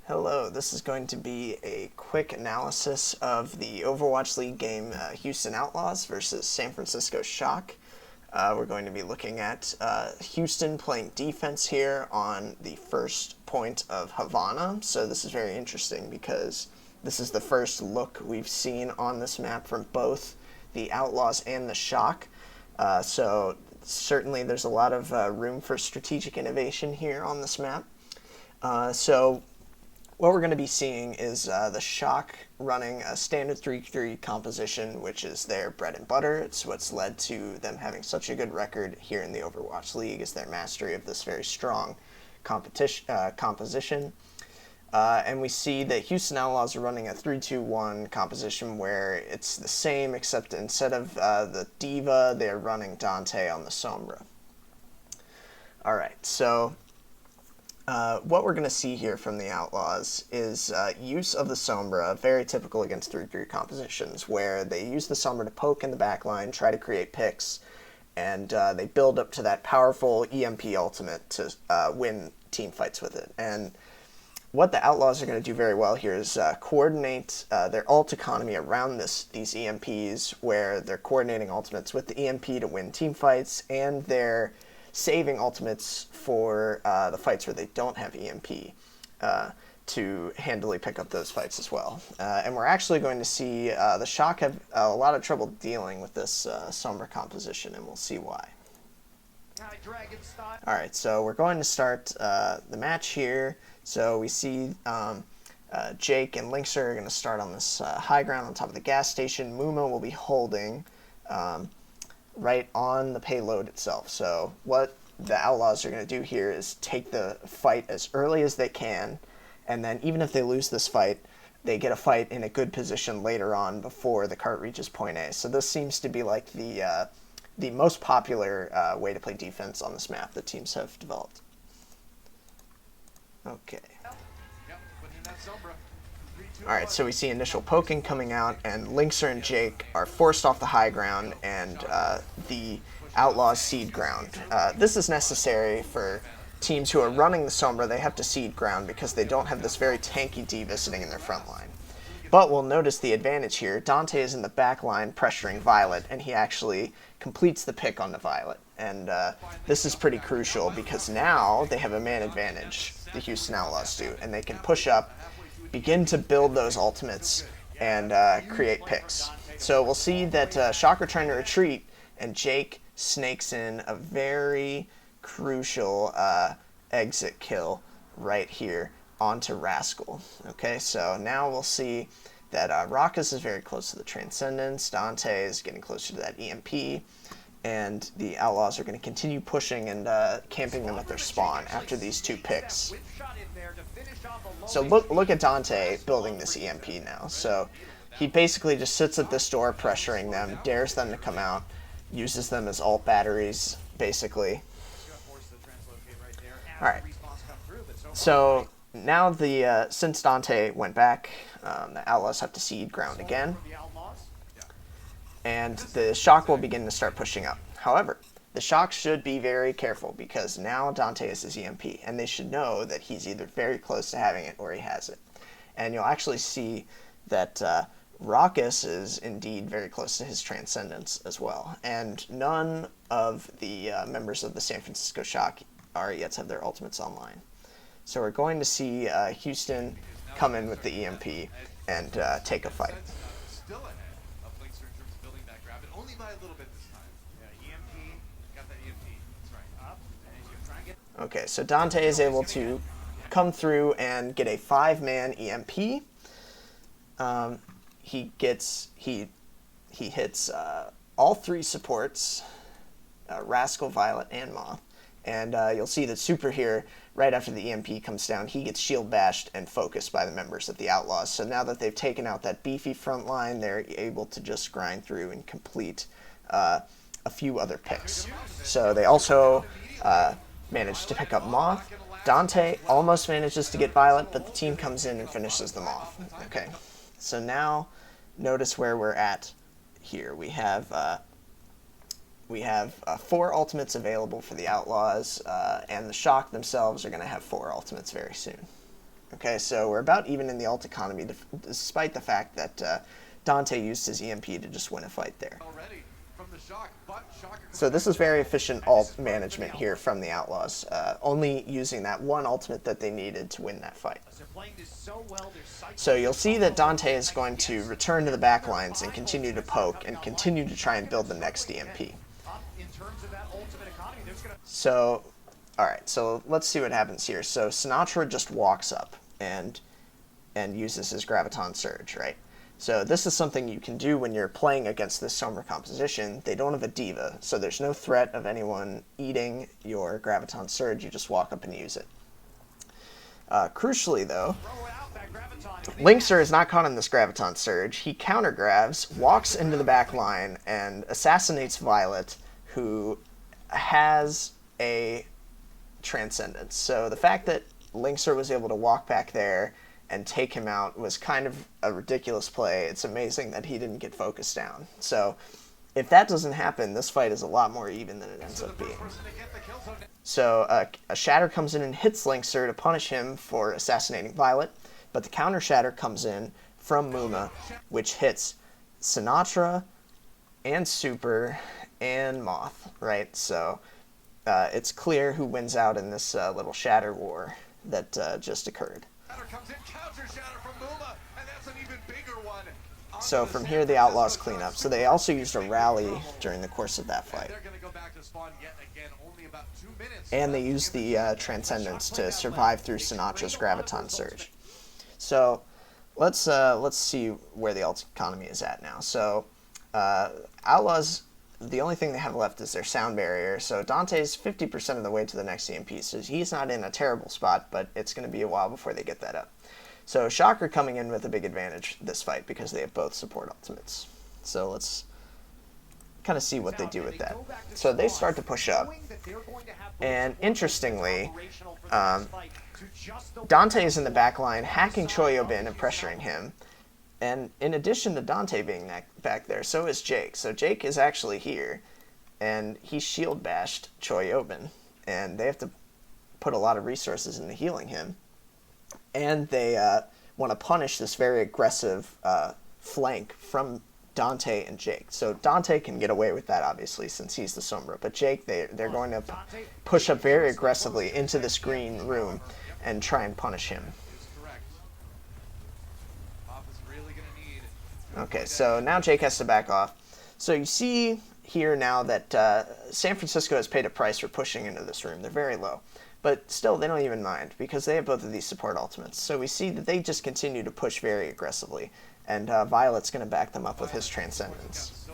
Hello, this is going to be a quick analysis of the Overwatch League game Houston Outlaws versus San Francisco Shock. We're going to be looking at Houston playing defense here on the first point of Havana. So this is very interesting because this is the first look we've seen on this map from both the Outlaws and the Shock. So certainly there's a lot of room for strategic innovation here on this map. So what we're going to be seeing is the Shock running a standard 3-3 composition, which is their bread and butter. It's what's led to them having such a good record here in the Overwatch League, is their mastery of this very strong composition. And we see that Houston Outlaws are running a 3-2-1 composition where it's the same, except instead of the Diva, they're running Dante on the Sombra. Alright, so what we're going to see here from the Outlaws is use of the Sombra, very typical against 3-3 compositions, where they use the Sombra to poke in the backline, try to create picks, and they build up to that powerful EMP ultimate to win team fights with it. And what the Outlaws are going to do very well here is coordinate their ult economy around these EMPs, where they're coordinating ultimates with the EMP to win team fights, and they're saving ultimates for the fights where they don't have EMP to handily pick up those fights as well. And we're actually going to see the Shock have a lot of trouble dealing with this Sombra composition, and we'll see why. Alright, so we're going to start the match here. So we see Jake and Linkser are going to start on this high ground on top of the gas station. Muma will be holding right on the payload itself. So what the Outlaws are going to do here is take the fight as early as they can, and then even if they lose this fight, they get a fight in a good position later on before the cart reaches point A. So this seems to be like the most popular way to play defense on this map that teams have developed. Okay. Alright, so we see initial poking coming out, and Linkser and Jake are forced off the high ground, and the Outlaws cede ground. This is necessary for teams who are running the Sombra. They have to cede ground because they don't have this very tanky Diva sitting in their front line. But we'll notice the advantage here. Dante is in the back line pressuring Violet, and he actually completes the pick on the Violet. And this is pretty crucial because now they have a man advantage, the Houston Outlaws do, and they can push up, begin to build those ultimates, and create picks. So we'll see that Shock are trying to retreat, and Jake snakes in a very crucial exit kill right here onto Rascal. Okay, so now we'll see that Raucus is very close to the Transcendence, Dante is getting closer to that EMP, and the Outlaws are going to continue pushing and camping them at their spawn after these two picks. So look at Dante building this EMP now. So he basically just sits at this door pressuring them, dares them to come out, uses them as ult batteries, basically. Alright, so now since Dante went back, the Outlaws have to cede ground again, and the Shock will begin to start pushing up. However, the Shock should be very careful because now Dante is his EMP, and they should know that he's either very close to having it or he has it. And you'll actually see that Raucus is indeed very close to his Transcendence as well. And none of the members of the San Francisco Shock are yet to have their ultimates online. So we're going to see Houston come in with the EMP and take a fight. Okay, so Dante is able to come through and get a 5-man EMP. He hits all 3 supports, Rascal, Violet, and Moth. And you'll see that Super here, right after the EMP comes down, he gets shield bashed and focused by the members of the Outlaws. So now that they've taken out that beefy front line, they're able to just grind through and complete a few other picks. So they also managed to pick up Moth. Dante almost manages to get Violet, but the team comes in and finishes them off. Okay, so now notice where we're at here. We have 4 ultimates available for the Outlaws, and the Shock themselves are going to have 4 ultimates very soon. Okay, so we're about even in the ult economy, despite the fact that Dante used his EMP to just win a fight there. So this is very efficient ult management here from the Outlaws, only using that one ultimate that they needed to win that fight. So you'll see that Dante is going to return to the back lines and continue to poke and continue to try and build the next EMP. So, alright, so let's see what happens here. So Sinatra just walks up and uses his Graviton Surge, right? So this is something you can do when you're playing against this Sombra composition. They don't have a D.Va, so there's no threat of anyone eating your Graviton Surge. You just walk up and use it. Crucially, though, Linkser is not caught in this Graviton Surge. He counter-grabs, walks into the back line, and assassinates Violet, who has a Transcendence. So the fact that Linkser was able to walk back there and take him out was kind of a ridiculous play. It's amazing that he didn't get focused down. So if that doesn't happen, this fight is a lot more even than it ends up being. So a Shatter comes in and hits Linkser to punish him for assassinating Violet, but the counter Shatter comes in from Muma, which hits Sinatra and Super and Moth, right? So it's clear who wins out in this little Shatter war that just occurred. So from here, the Outlaws clean up. So they also used a rally during the course of that fight. And they used the Transcendence to survive through Sinatra's Graviton Surge. So let's see where the ult economy is at now. So Outlaws, the only thing they have left is their sound barrier. So Dante's 50% of the way to the next EMP. So he's not in a terrible spot, but it's going to be a while before they get that up. So Shocker coming in with a big advantage this fight because they have both support ultimates. So let's kind of see what they do with that. So they start to push up. And interestingly, Dante is in the back line hacking Choyobin and pressuring him. And in addition to Dante being back there, so is Jake. So Jake is actually here, and he shield bashed Choyobin. And they have to put a lot of resources into healing him. And they want to punish this very aggressive flank from Dante and Jake. So Dante can get away with that, obviously, since he's the Sombra. But Jake, they're going to push up very aggressively into this green room and try and punish him. Okay, so now Jake has to back off. So you see here now that San Francisco has paid a price for pushing into this room. They're very low. But still, they don't even mind, because they have both of these support ultimates. So we see that they just continue to push very aggressively, and Violet's going to back them up with his Transcendence.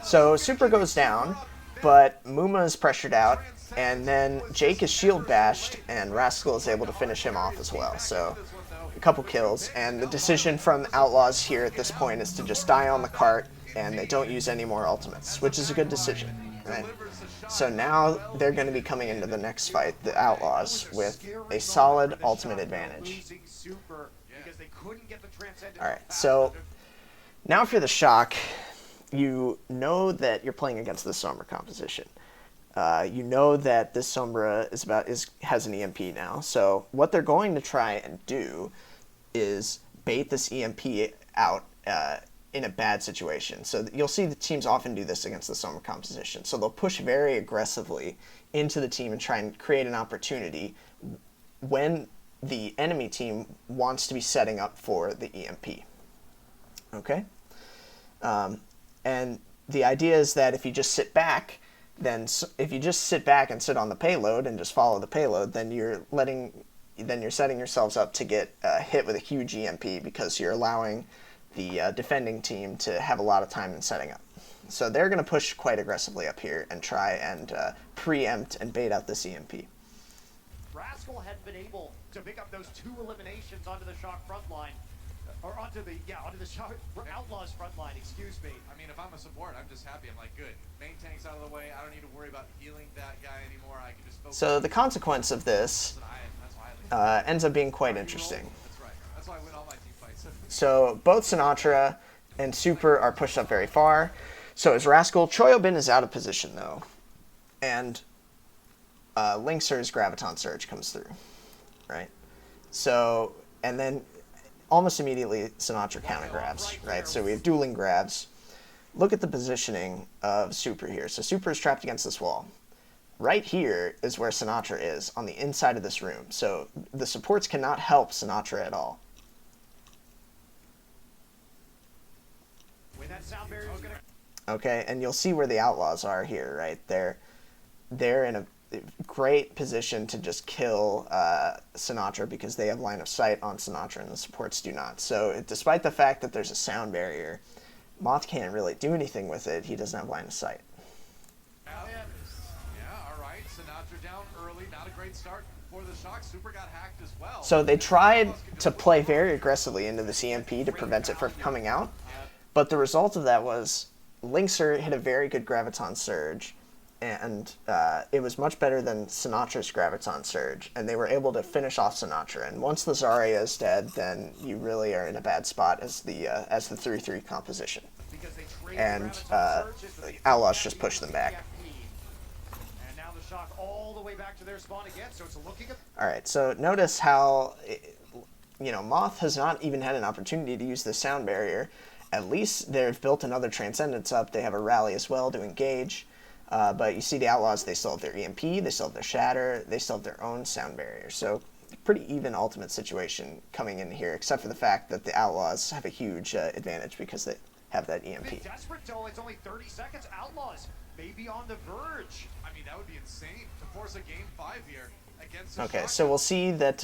So Super goes down, but Muma is pressured out, and then Jake is shield bashed, and Rascal is able to finish him off as well. So a couple kills, and the decision from Outlaws here at this point is to just die on the cart, and they don't use any more ultimates, which is a good decision, right? So now they're going to be coming into the next fight, the Outlaws, with a solid ultimate advantage. Alright, so now if you're the Shock, you know that you're playing against the Sombra composition. You know that this Sombra has an EMP now, so what they're going to try and do is bait this EMP out in a bad situation. So you'll see the teams often do this against the Sombra composition. So they'll push very aggressively into the team and try and create an opportunity when the enemy team wants to be setting up for the EMP. Okay? And the idea is that if you just sit back, and sit on the payload and just follow the payload, then you're setting yourselves up to get hit with a huge EMP because you're allowing the defending team to have a lot of time in setting up. So they're going to push quite aggressively up here and try and preempt and bait out this EMP. Rascal had been able to pick up those 2 eliminations onto the Shock front line. Or onto the Shock Outlaws front line, excuse me. I mean, if I'm a support, I'm just happy. I'm like, good. Main tank's out of the way. I don't need to worry about healing that guy anymore. I can just focus. So the consequence of this ends up being quite interesting. That's right. That's why I win all my team fights. So both Sinatra and Super are pushed up very far. So is Rascal. Choyobin is out of position, though. And Linkser's Graviton Surge comes through. right? So, and then almost immediately Sinatra counter grabs, right? So we have dueling grabs. Look at the positioning of Super here. So Super is trapped against this wall. Right here is where Sinatra is, on the inside of this room. So the supports cannot help Sinatra at all. When that sound barrier is gonna... Okay, and you'll see where the Outlaws are here, right? They're in a great position to just kill Sinatra because they have line of sight on Sinatra and the supports do not. So despite the fact that there's a sound barrier, Moth can't really do anything with it. He doesn't have line of sight. Yeah, all right. Sinatra down early. Not a great start for the Shock. Super got hacked as well. So they tried to play very aggressively into the CMP to prevent it from coming out, but the result of that was Linkser hit a very good Graviton Surge, and it was much better than Sinatra's Graviton Surge, and they were able to finish off Sinatra. And once the Zarya is dead, then you really are in a bad spot as the 3-3 composition. And Outlaws just push them back. And now the Shock all the way back to their spawn again, so it's looking at... All right, so notice how, Moth has not even had an opportunity to use the sound barrier. At least they've built another Transcendence up. They have a rally as well to engage. But you see the Outlaws, they still have their EMP, they still have their Shatter, they still have their own sound barrier. So pretty even ultimate situation coming in here, except for the fact that the Outlaws have a huge advantage because they have that EMP. Desperate though, it's only 30 seconds. Outlaws may be on the verge. I mean, that would be insane to force a game 5 here against the Okay, Shock. so we'll see that,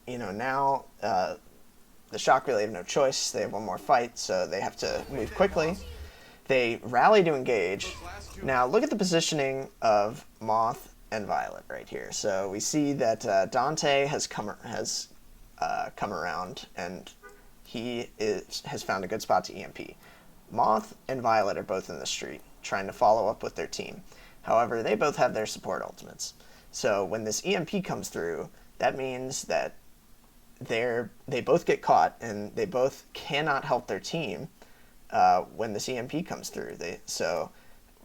now the Shock really have no choice. They have one more fight, so they have to move quickly. They rally to engage. Now look at the positioning of Moth and Violet right here. So we see that Dante has come around, and he has found a good spot to EMP. Moth and Violet are both in the street, trying to follow up with their team. However, they both have their support ultimates. So when this EMP comes through, that means that they both get caught, and they both cannot help their team when this EMP comes through. So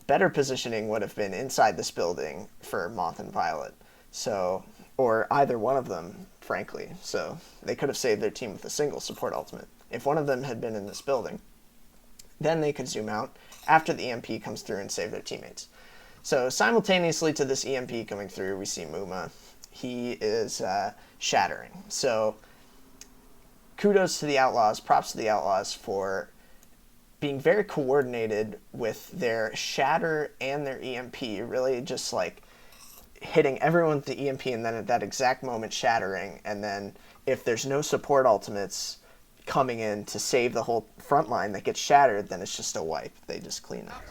better positioning would have been inside this building for Moth and Violet. So, or either one of them, frankly. So they could have saved their team with a single support ultimate. If one of them had been in this building, then they could zoom out after the EMP comes through and save their teammates. So simultaneously to this EMP coming through, we see Muma. He is shattering. So kudos to the Outlaws, props to the Outlaws for being very coordinated with their Shatter and their EMP, really just like hitting everyone with the EMP and then at that exact moment shattering, and then if there's no support ultimates coming in to save the whole front line that gets shattered, then it's just a wipe. They just clean up.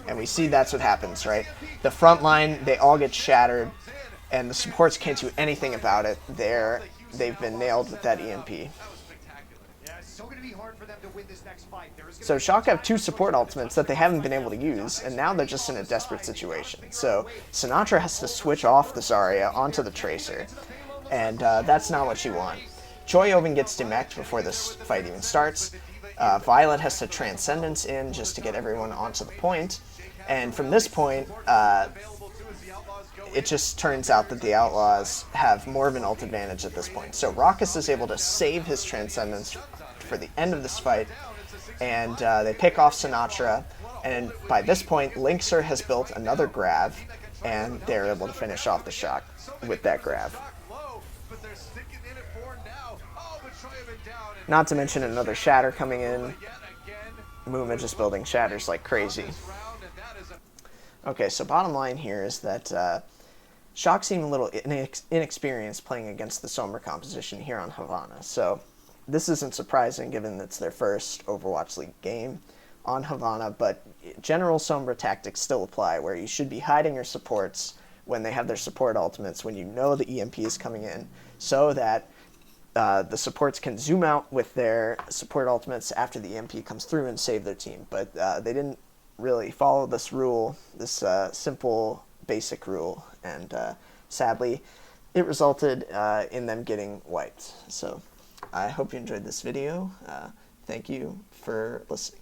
And we see that's what happens, right? The front line, they all get shattered, and the supports can't do anything about it. They've been nailed with that EMP. So Shock have 2 support ultimates that they haven't been able to use, and now they're just in a desperate situation. So Sinatra has to switch off the Zarya onto the Tracer, and that's not what you want. Choyovin gets demeched before this fight even starts. Violet has to Transcendence in just to get everyone onto the point, and from this point, it just turns out that the Outlaws have more of an ult advantage at this point. So Raucus is able to save his Transcendence for the end of this fight, and they pick off Sinatra, and by this point, Linkser has built another grab, and they're able to finish off the Shock with that grab. Not to mention another Shatter coming in. Muma just building Shatters like crazy. Okay, so bottom line here is that Shock seem a little inexperienced playing against the Sombra composition here on Havana. So this isn't surprising given that it's their first Overwatch League game on Havana, but general Sombra tactics still apply, where you should be hiding your supports when they have their support ultimates, when you know the EMP is coming in, so that the supports can zoom out with their support ultimates after the EMP comes through and save their team. But they didn't really follow this rule, this simple, basic rule, and sadly, it resulted in them getting wiped. So I hope you enjoyed this video. Thank you for listening.